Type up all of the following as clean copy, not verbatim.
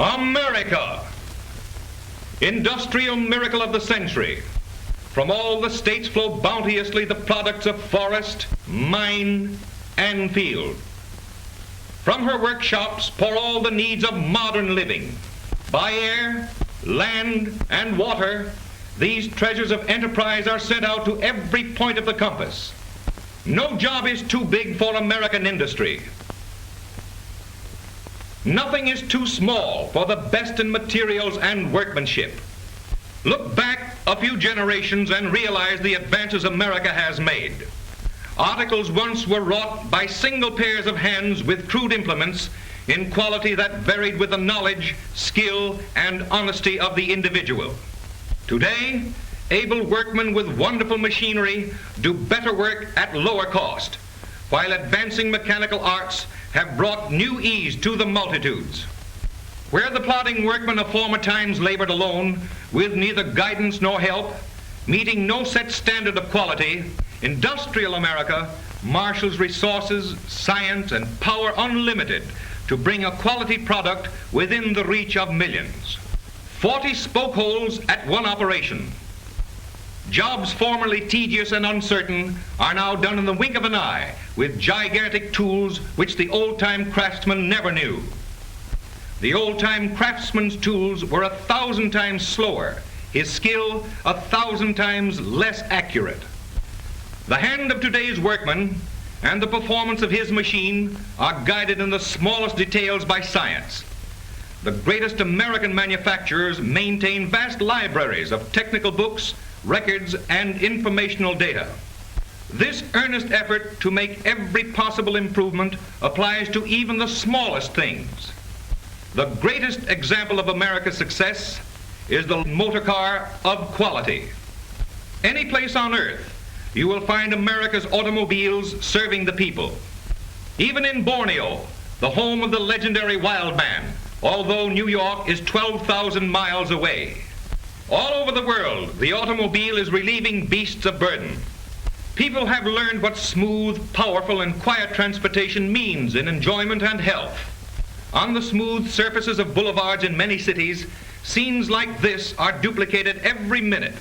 America, industrial miracle of the century. From all the states flow bounteously the products of forest, mine, and field. From her workshops pour all the needs of modern living. By air, land, and water, these treasures of enterprise are sent out to every point of the compass. No job is too big for American industry. Nothing is too small for the best in materials and workmanship. Look back a few generations and realize the advances America has made. Articles once were wrought by single pairs of hands with crude implements in quality that varied with the knowledge, skill, and honesty of the individual. Today, able workmen with wonderful machinery do better work at lower cost, while advancing mechanical arts have brought new ease to the multitudes. Where the plodding workmen of former times labored alone, with neither guidance nor help, meeting no set standard of quality, industrial America marshals resources, science, and power unlimited to bring a quality product within the reach of millions. 40 spoke holes at one operation. Jobs formerly tedious and uncertain are now done in the wink of an eye with gigantic tools which the old-time craftsman never knew. The old-time craftsman's tools were 1,000 times slower, his skill 1,000 times less accurate. The hand of today's workman and the performance of his machine are guided in the smallest details by science. The greatest American manufacturers maintain vast libraries of technical books, records, and informational data. This earnest effort to make every possible improvement applies to even the smallest things. The greatest example of America's success is the motor car of quality. Any place on earth, you will find America's automobiles serving the people. Even in Borneo, the home of the legendary wild man, although New York is 12,000 miles away. All over the world, the automobile is relieving beasts of burden. People have learned what smooth, powerful, and quiet transportation means in enjoyment and health. On the smooth surfaces of boulevards in many cities, scenes like this are duplicated every minute.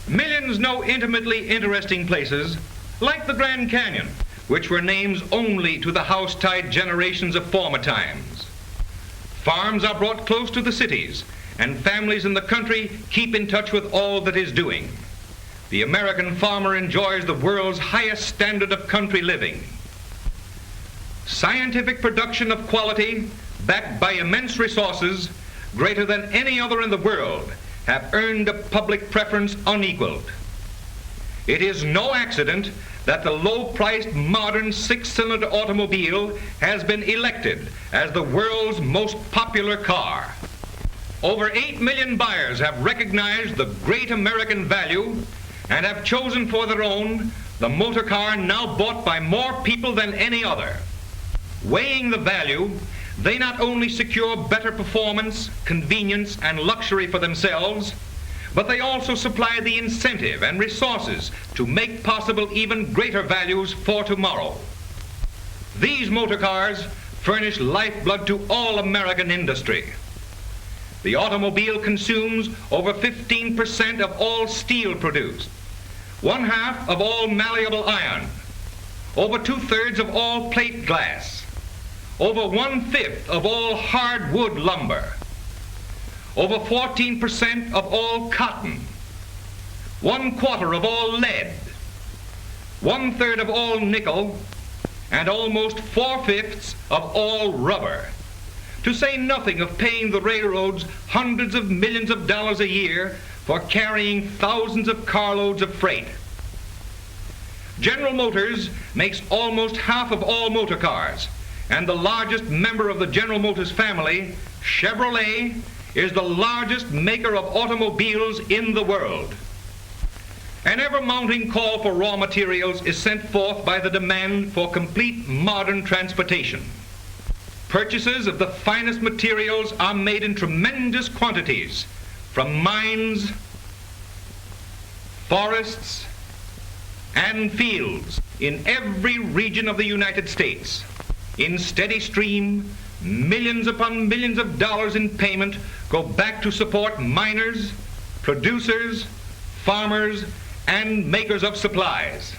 Millions know intimately interesting places, like the Grand Canyon, which were names only to the house-tied generations of former times. Farms are brought close to the cities, and families in the country keep in touch with all that is doing. The American farmer enjoys the world's highest standard of country living. Scientific production of quality, backed by immense resources, greater than any other in the world, have earned a public preference unequaled. It is no accident that the low-priced modern six-cylinder automobile has been elected as the world's most popular car. Over 8 million buyers have recognized the great American value and have chosen for their own the motor car now bought by more people than any other. Weighing the value, they not only secure better performance, convenience, and luxury for themselves, but they also supply the incentive and resources to make possible even greater values for tomorrow. These motor cars furnish lifeblood to all American industry. The automobile consumes over 15% of all steel produced, 1/2 of all malleable iron, over 2/3 of all plate glass, over 1/5 of all hardwood lumber, over 14% of all cotton, 1/4 of all lead, 1/3 of all nickel, and almost 4/5 of all rubber. To say nothing of paying the railroads hundreds of millions of dollars a year for carrying thousands of carloads of freight. General Motors makes almost half of all motor cars, and the largest member of the General Motors family, Chevrolet, is the largest maker of automobiles in the world. An ever-mounting call for raw materials is sent forth by the demand for complete modern transportation. Purchases of the finest materials are made in tremendous quantities from mines, forests, and fields in every region of the United States. In steady stream, millions upon millions of dollars in payment go back to support miners, producers, farmers, and makers of supplies.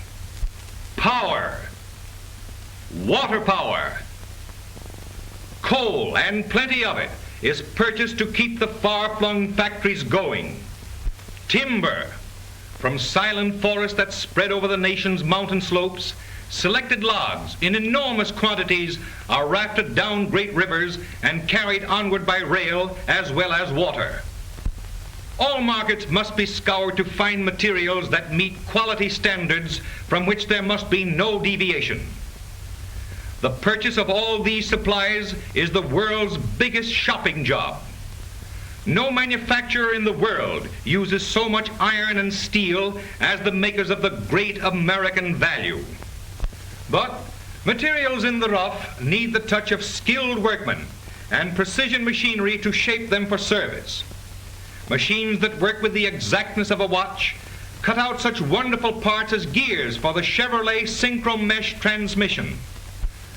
Power, water power, coal, and plenty of it is purchased to keep the far-flung factories going. Timber, from silent forests that spread over the nation's mountain slopes, selected logs in enormous quantities are rafted down great rivers and carried onward by rail as well as water. All markets must be scoured to find materials that meet quality standards from which there must be no deviation. The purchase of all these supplies is the world's biggest shopping job. No manufacturer in the world uses so much iron and steel as the makers of the great American value. But materials in the rough need the touch of skilled workmen and precision machinery to shape them for service. Machines that work with the exactness of a watch cut out such wonderful parts as gears for the Chevrolet Synchro Mesh transmission.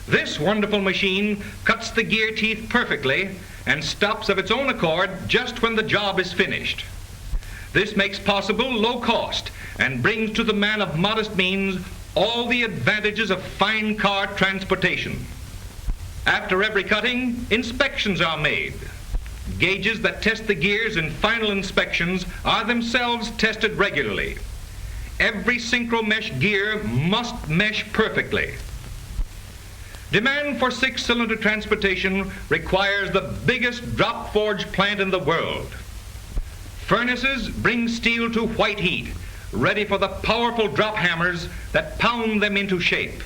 This wonderful machine cuts the gear teeth perfectly and stops of its own accord just when the job is finished. This makes possible low cost and brings to the man of modest means all the advantages of fine car transportation. After every cutting, inspections are made. Gauges that test the gears in final inspections are themselves tested regularly. Every synchro mesh gear must mesh perfectly. Demand for six-cylinder transportation requires the biggest drop forge plant in the world. Furnaces bring steel to white heat, ready for the powerful drop hammers that pound them into shape.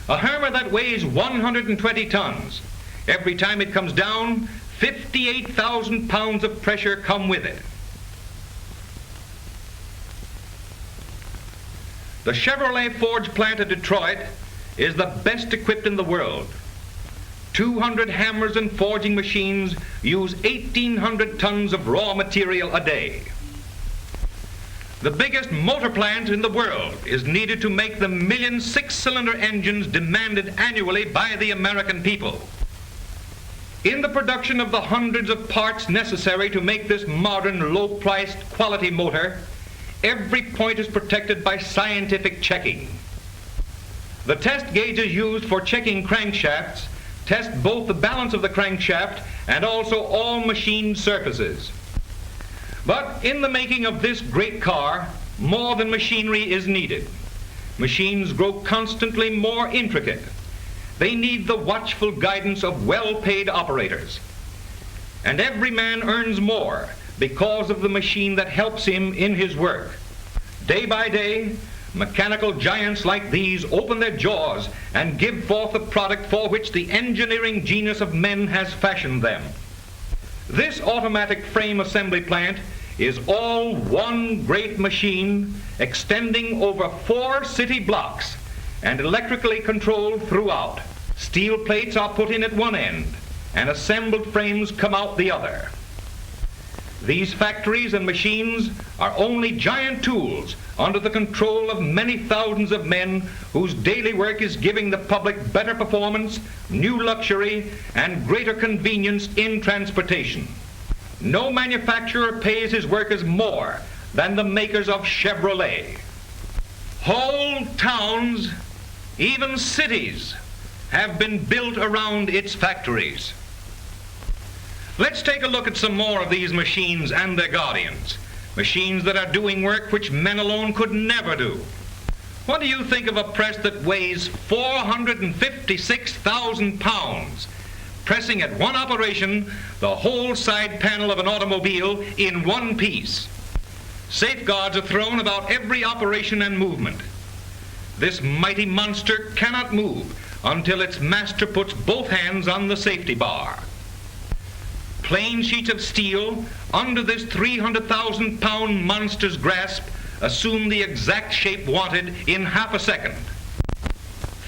A hammer that weighs 120 tons. Every time it comes down, 58,000 pounds of pressure come with it. The Chevrolet forge plant at Detroit is the best equipped in the world. 200 hammers and forging machines use 1,800 tons of raw material a day. The biggest motor plant in the world is needed to make the million six-cylinder engines demanded annually by the American people. In the production of the hundreds of parts necessary to make this modern, low-priced, quality motor, every point is protected by scientific checking. The test gauges used for checking crankshafts test both the balance of the crankshaft and also all machined surfaces. But in the making of this great car, more than machinery is needed. Machines grow constantly more intricate. They need the watchful guidance of well-paid operators. And every man earns more because of the machine that helps him in his work. Day by day, mechanical giants like these open their jaws and give forth the product for which the engineering genius of men has fashioned them. This automatic frame assembly plant is all one great machine extending over 4 city blocks and electrically controlled throughout. Steel plates are put in at one end and assembled frames come out the other. These factories and machines are only giant tools under the control of many thousands of men whose daily work is giving the public better performance, new luxury, and greater convenience in transportation. No manufacturer pays his workers more than the makers of Chevrolet. Whole towns, even cities, have been built around its factories. Let's take a look at some more of these machines and their guardians. Machines that are doing work which men alone could never do. What do you think of a press that weighs 456,000 pounds, pressing at one operation the whole side panel of an automobile in one piece? Safeguards are thrown about every operation and movement. This mighty monster cannot move until its master puts both hands on the safety bar. Plain sheets of steel under this 300,000 pound monster's grasp assume the exact shape wanted in half a second.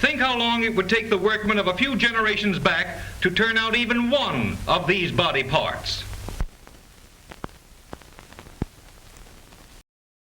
Think how long it would take the workmen of a few generations back to turn out even one of these body parts.